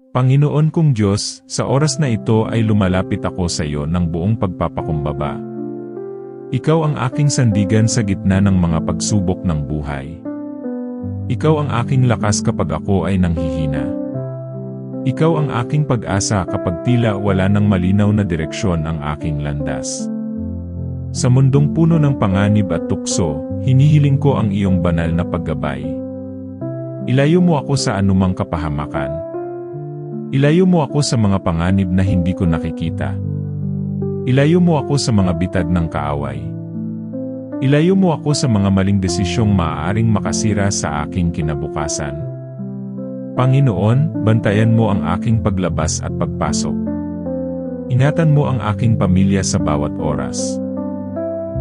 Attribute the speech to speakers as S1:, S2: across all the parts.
S1: Panginoon kong Diyos, sa oras na ito ay lumalapit ako sa iyo ng buong pagpapakumbaba. Ikaw ang aking sandigan sa gitna ng mga pagsubok ng buhay. Ikaw ang aking lakas kapag ako ay nanghihina. Ikaw ang aking pag-asa kapag tila wala ng malinaw na direksyon ang aking landas. Sa mundong puno ng panganib at tukso, hinihiling ko ang iyong banal na paggabay. Ilayo mo ako sa anumang kapahamakan. Ilayo mo ako sa mga panganib na hindi ko nakikita. Ilayo mo ako sa mga bitag ng kaaway. Ilayo mo ako sa mga maling desisyong maaaring makasira sa aking kinabukasan. Panginoon, bantayan mo ang aking paglabas at pagpasok. Ingatan mo ang aking pamilya sa bawat oras.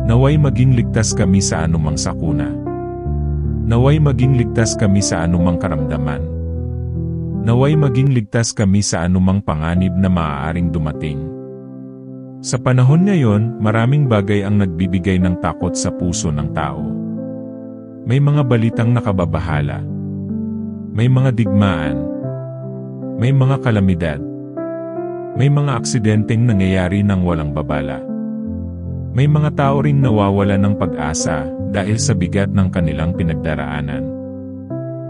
S1: Naway maging ligtas kami sa anumang sakuna. Naway maging ligtas kami sa anumang karamdaman. Naway maging ligtas kami sa anumang panganib na maaaring dumating. Sa panahon ngayon, maraming bagay ang nagbibigay ng takot sa puso ng tao. May mga balitang nakababahala. May mga digmaan. May mga kalamidad. May mga aksidenteng nangyayari ng walang babala. May mga tao ring nawawala ng pag-asa dahil sa bigat ng kanilang pinagdaraanan.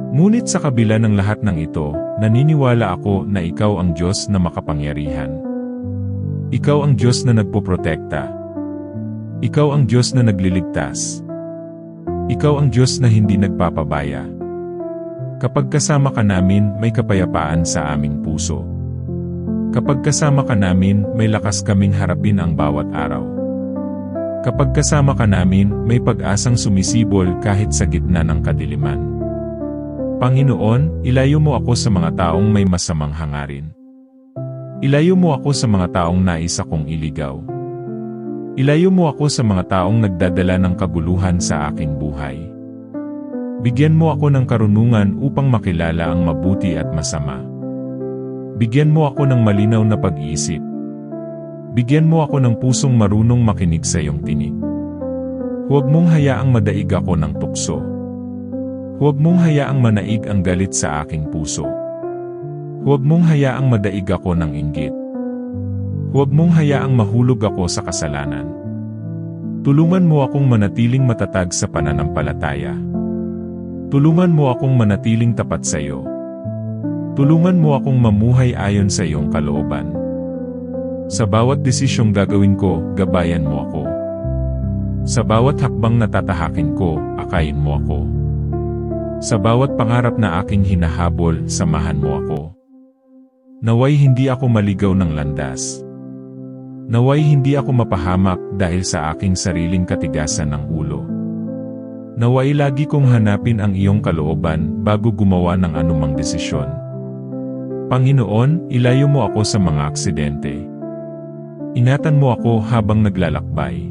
S1: Ngunit sa kabila ng lahat ng ito, naniniwala ako na ikaw ang Diyos na makapangyarihan. Ikaw ang Diyos na nagpoprotekta. Ikaw ang Diyos na nagliligtas. Ikaw ang Diyos na hindi nagpapabaya. Kapag kasama ka namin, may kapayapaan sa aming puso. Kapag kasama ka namin, may lakas kaming harapin ang bawat araw. Kapag kasama ka namin, may pag-asang sumisibol kahit sa gitna ng kadiliman. Panginoon, ilayo mo ako sa mga taong may masamang hangarin. Ilayo mo ako sa mga taong nais akong iligaw. Ilayo mo ako sa mga taong nagdadala ng kaguluhan sa aking buhay. Bigyan mo ako ng karunungan upang makilala ang mabuti at masama. Bigyan mo ako ng malinaw na pag-iisip. Bigyan mo ako ng pusong marunong makinig sa iyong tinig. Huwag mong hayaang madaig ako ng tukso. Huwag mong hayaang manaig ang galit sa aking puso. Huwag mong hayaang madaig ako ng inggit. Huwag mong hayaang mahulog ako sa kasalanan. Tulungan mo akong manatiling matatag sa pananampalataya. Tulungan mo akong manatiling tapat sa iyo. Tulungan mo akong mamuhay ayon sa iyong kalooban. Sa bawat desisyong gagawin ko, gabayan mo ako. Sa bawat hakbang na tatahakin ko, akayin mo ako. Sa bawat pangarap na aking hinahabol, samahan mo ako. Naway hindi ako maligaw ng landas. Naway hindi ako mapahamak dahil sa aking sariling katigasan ng ulo. Naway lagi kong hanapin ang iyong kalooban bago gumawa ng anumang desisyon. Panginoon, ilayo mo ako sa mga aksidente. Ingatan mo ako habang naglalakbay.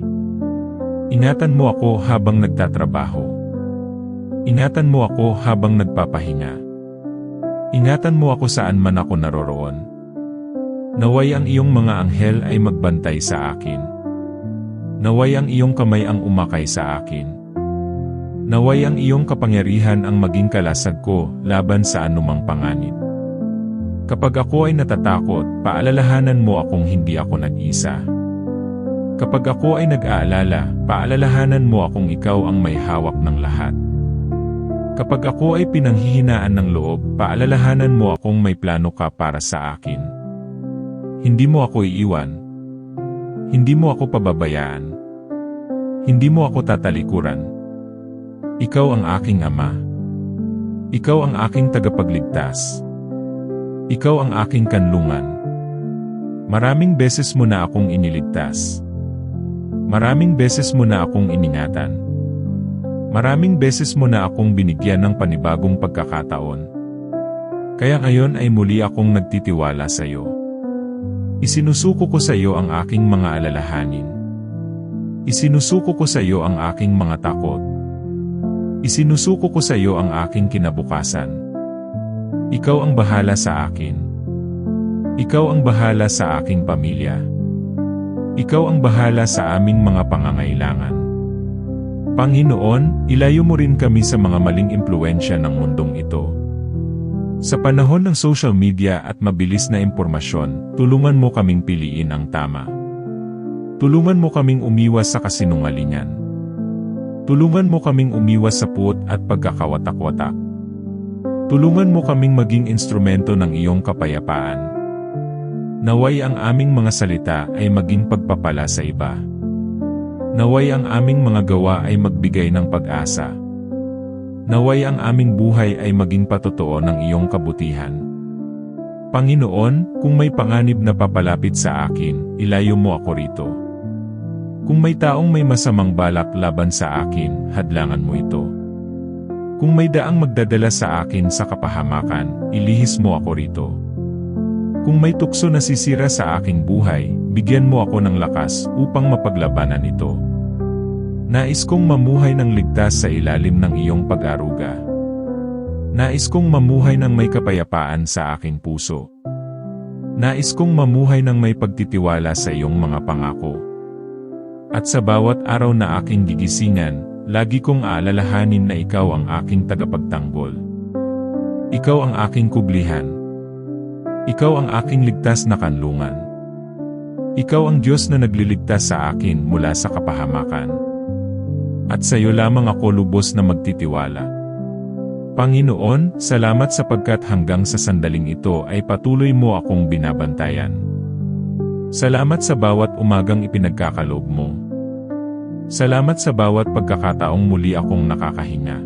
S1: Ingatan mo ako habang nagtatrabaho. Ingatan mo ako habang nagpapahinga. Ingatan mo ako saan man ako naroroon. Naway ang iyong mga anghel ay magbantay sa akin. Naway ang iyong kamay ang umakay sa akin. Naway ang iyong kapangyarihan ang maging kalasag ko laban sa anumang panganib. Kapag ako ay natatakot, paalalahanan mo akong hindi ako nag-isa. Kapag ako ay nag-aalala, paalalahanan mo akong ikaw ang may hawak ng lahat. Kapag ako ay pinanghihinaan ng loob, paalalahanan mo akong may plano ka para sa akin. Hindi mo ako iiwan. Hindi mo ako pababayaan. Hindi mo ako tatalikuran. Ikaw ang aking Ama. Ikaw ang aking tagapagligtas. Ikaw ang aking kanlungan. Maraming beses mo na akong iniligtas. Maraming beses mo na akong iningatan. Maraming beses mo na akong binigyan ng panibagong pagkakataon. Kaya ngayon ay muli akong nagtitiwala sa iyo. Isinusuko ko sa iyo ang aking mga alalahanin. Isinusuko ko sa iyo ang aking mga takot. Isinusuko ko sa iyo ang aking kinabukasan. Ikaw ang bahala sa akin. Ikaw ang bahala sa aking pamilya. Ikaw ang bahala sa aming mga pangangailangan. Panginoon, ilayo mo rin kami sa mga maling impluwensya ng mundong ito. Sa panahon ng social media at mabilis na impormasyon, tulungan mo kaming piliin ang tama. Tulungan mo kaming umiwas sa kasinungalingan. Tulungan mo kaming umiwas sa puot at pagkakawatak-watak. Tulungan mo kaming maging instrumento ng iyong kapayapaan. Naway ang aming mga salita ay maging pagpapala sa iba. Naway ang aming mga gawa ay magbigay ng pag-asa. Naway ang aming buhay ay maging patotoo ng iyong kabutihan. Panginoon, kung may panganib na papalapit sa akin, ilayo mo ako rito. Kung may taong may masamang balak laban sa akin, hadlangan mo ito. Kung may daang magdadala sa akin sa kapahamakan, ilihis mo ako rito. Kung may tukso na sisira sa aking buhay, bigyan mo ako ng lakas upang mapaglabanan ito. Nais kong mamuhay ng ligtas sa ilalim ng iyong pag-aruga. Nais kong mamuhay ng may kapayapaan sa aking puso. Nais kong mamuhay ng may pagtitiwala sa iyong mga pangako. At sa bawat araw na aking gigisingan, lagi kong aalalahanin na ikaw ang aking tagapagtanggol. Ikaw ang aking kublihan. Ikaw ang aking ligtas na kanlungan. Ikaw ang Diyos na nagliligtas sa akin mula sa kapahamakan. At sa iyo lamang ako lubos na magtitiwala. Panginoon, salamat sapagkat hanggang sa sandaling ito ay patuloy mo akong binabantayan. Salamat sa bawat umagang ipinagkakaloob mo. Salamat sa bawat pagkakataong muli akong nakakahinga.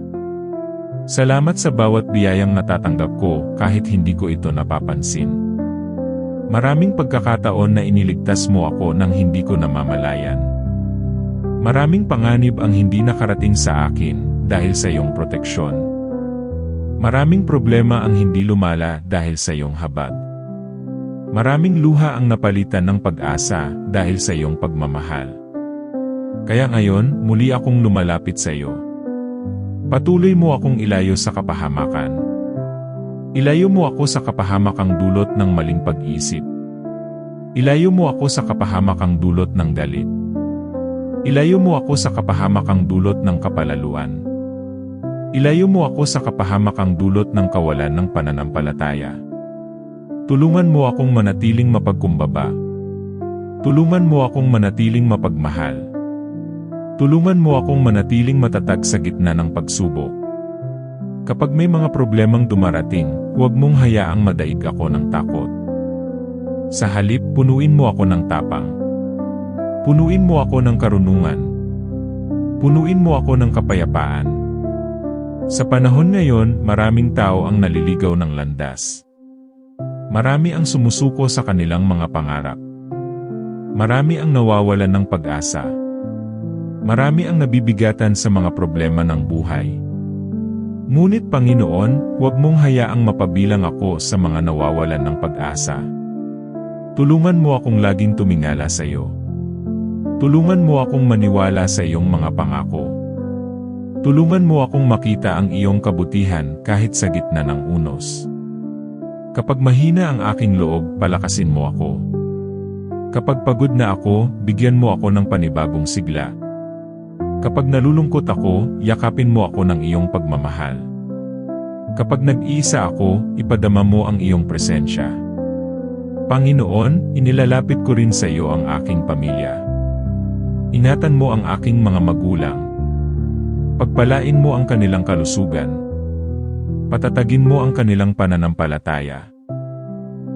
S1: Salamat sa bawat biyayang natatanggap ko kahit hindi ko ito napapansin. Maraming pagkakataon na iniligtas mo ako nang hindi ko namamalayan. Maraming panganib ang hindi nakarating sa akin dahil sa iyong proteksyon. Maraming problema ang hindi lumala dahil sa iyong habag. Maraming luha ang napalitan ng pag-asa dahil sa iyong pagmamahal. Kaya ngayon, muli akong lumalapit sa iyo. Patuloy mo akong ilayo sa kapahamakan. Ilayo mo ako sa kapahamakang dulot ng maling pag-iisip. Ilayo mo ako sa kapahamakang dulot ng galit. Ilayo mo ako sa kapahamakang dulot ng kapalaluan. Ilayo mo ako sa kapahamakang dulot ng kawalan ng pananampalataya. Tulungan mo akong manatiling mapagkumbaba. Tulungan mo akong manatiling mapagmahal. Tulungan mo akong manatiling matatag sa gitna ng pagsubok. Kapag may mga problemang dumarating, huwag mong hayaang madaig ako ng takot. Sa halip, punuin mo ako ng tapang. Punuin mo ako ng karunungan. Punuin mo ako ng kapayapaan. Sa panahon ngayon, maraming tao ang naliligaw ng landas. Marami ang sumusuko sa kanilang mga pangarap. Marami ang nawawalan ng pag-asa. Marami ang nabibigatan sa mga problema ng buhay. Ngunit Panginoon, huwag mong hayaang mapabilang ako sa mga nawawalan ng pag-asa. Tulungan mo akong laging tumingala sa iyo. Tulungan mo akong maniwala sa iyong mga pangako. Tulungan mo akong makita ang iyong kabutihan kahit sa gitna ng unos. Kapag mahina ang aking loob, palakasin mo ako. Kapag pagod na ako, bigyan mo ako ng panibagong sigla. Kapag nalulungkot ako, yakapin mo ako ng iyong pagmamahal. Kapag nag-iisa ako, ipadama mo ang iyong presensya. Panginoon, inilalapit ko rin sa iyo ang aking pamilya. Ingatan mo ang aking mga magulang. Pagpalain mo ang kanilang kalusugan. Patatagin mo ang kanilang pananampalataya.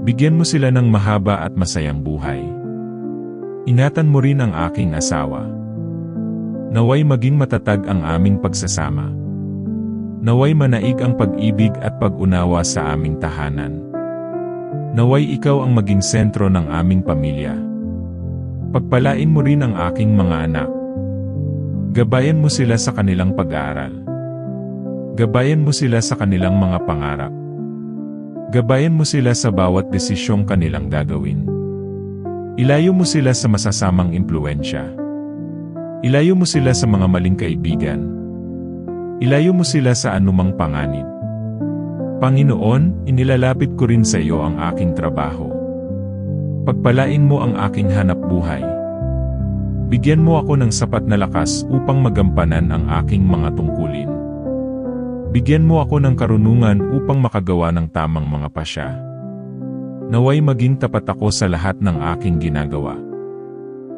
S1: Bigyan mo sila ng mahaba at masayang buhay. Ingatan mo rin ang aking asawa. Naway maging matatag ang aming pagsasama. Naway manaig ang pag-ibig at pag-unawa sa aming tahanan. Naway ikaw ang maging sentro ng aming pamilya. Pagpalain mo rin ang aking mga anak. Gabayan mo sila sa kanilang pag-aaral. Gabayan mo sila sa kanilang mga pangarap. Gabayan mo sila sa bawat desisyong kanilang gagawin. Ilayo mo sila sa masasamang impluwensya. Ilayo mo sila sa mga maling kaibigan. Ilayo mo sila sa anumang panganib. Panginoon, inilalapit ko rin sa iyo ang aking trabaho. Pagpalain mo ang aking hanap buhay. Bigyan mo ako ng sapat na lakas upang magampanan ang aking mga tungkulin. Bigyan mo ako ng karunungan upang makagawa ng tamang mga pasya. Naway maging tapat ako sa lahat ng aking ginagawa.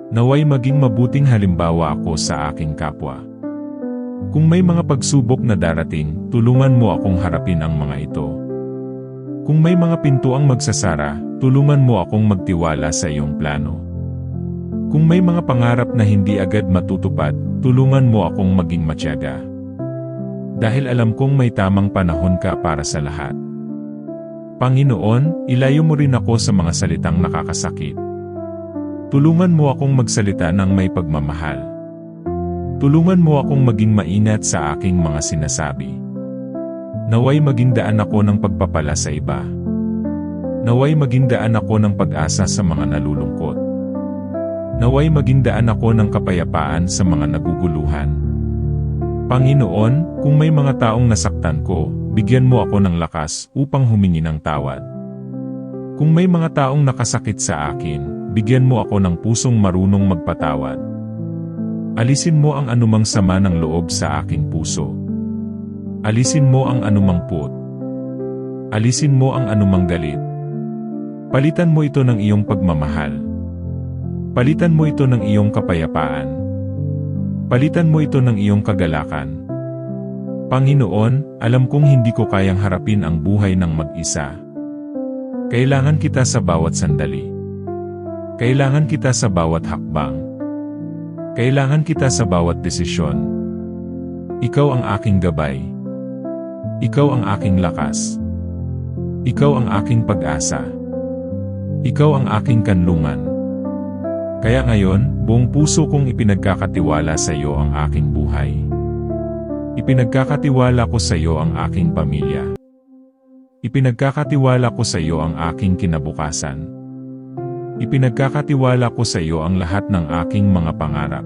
S1: Naway maging mabuting halimbawa ako sa aking kapwa. Kung may mga pagsubok na darating, tulungan mo akong harapin ang mga ito. Kung may mga pintuang magsasara, tulungan mo akong magtiwala sa iyong plano. Kung may mga pangarap na hindi agad matutupad, tulungan mo akong maging matyaga. Dahil alam kong may tamang panahon ka para sa lahat. Panginoon, ilayo mo rin ako sa mga salitang nakakasakit. Tulungan mo akong magsalita ng may pagmamahal. Tulungan mo akong maging maingat sa aking mga sinasabi. Naway maging daan ako ng pagpapala sa iba. Naway maging daan ako ng pag-asa sa mga nalulungkot. Naway maging daan ako ng kapayapaan sa mga naguguluhan. Panginoon, kung may mga taong nasaktan ko, bigyan mo ako ng lakas upang humingi ng tawad. Kung may mga taong nakasakit sa akin, bigyan mo ako ng pusong marunong magpatawad. Alisin mo ang anumang sama ng loob sa aking puso. Alisin mo ang anumang put. Alisin mo ang anumang galit. Palitan mo ito ng iyong pagmamahal. Palitan mo ito ng iyong kapayapaan. Palitan mo ito ng iyong kagalakan. Panginoon, alam kong hindi ko kayang harapin ang buhay ng mag-isa. Kailangan kita sa bawat sandali. Kailangan kita sa bawat hakbang. Kailangan kita sa bawat desisyon. Ikaw ang aking gabay. Ikaw ang aking lakas. Ikaw ang aking pag-asa. Ikaw ang aking kanlungan. Kaya ngayon, buong puso kong ipinagkakatiwala sa iyo ang aking buhay. Ipinagkakatiwala ko sa iyo ang aking pamilya. Ipinagkakatiwala ko sa iyo ang aking kinabukasan. Ipinagkakatiwala ko sa iyo ang lahat ng aking mga pangarap.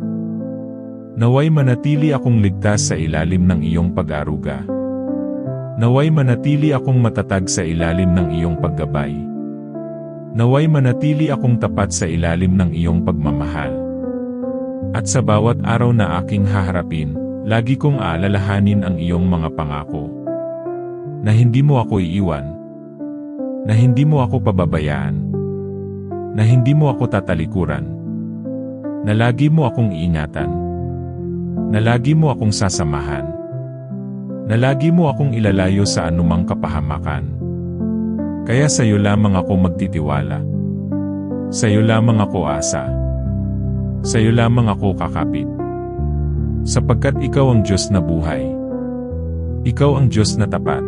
S1: Naway manatili akong ligtas sa ilalim ng iyong pag-aaruga. Naway manatili akong matatag sa ilalim ng iyong paggabay. Naway manatili akong tapat sa ilalim ng iyong pagmamahal. At sa bawat araw na aking haharapin, lagi kong aalalahanin ang iyong mga pangako. Na hindi mo ako iiwan. Na hindi mo ako pababayaan. Na hindi mo ako tatalikuran. Na lagi mo akong iingatan. Na lagi mo akong sasamahan. Na lagi mo akong ilalayo sa anumang kapahamakan. Kaya sa iyo lamang ako magtitiwala. Sa iyo lamang ako asa. Sa iyo lamang ako kakapit. Sapagkat ikaw ang Diyos na buhay. Ikaw ang Diyos na tapat.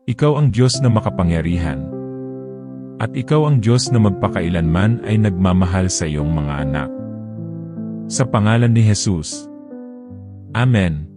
S1: Ikaw ang Diyos na makapangyarihan. At ikaw ang Diyos na magpakailanman ay nagmamahal sa iyong mga anak. Sa pangalan ni Jesus. Amen.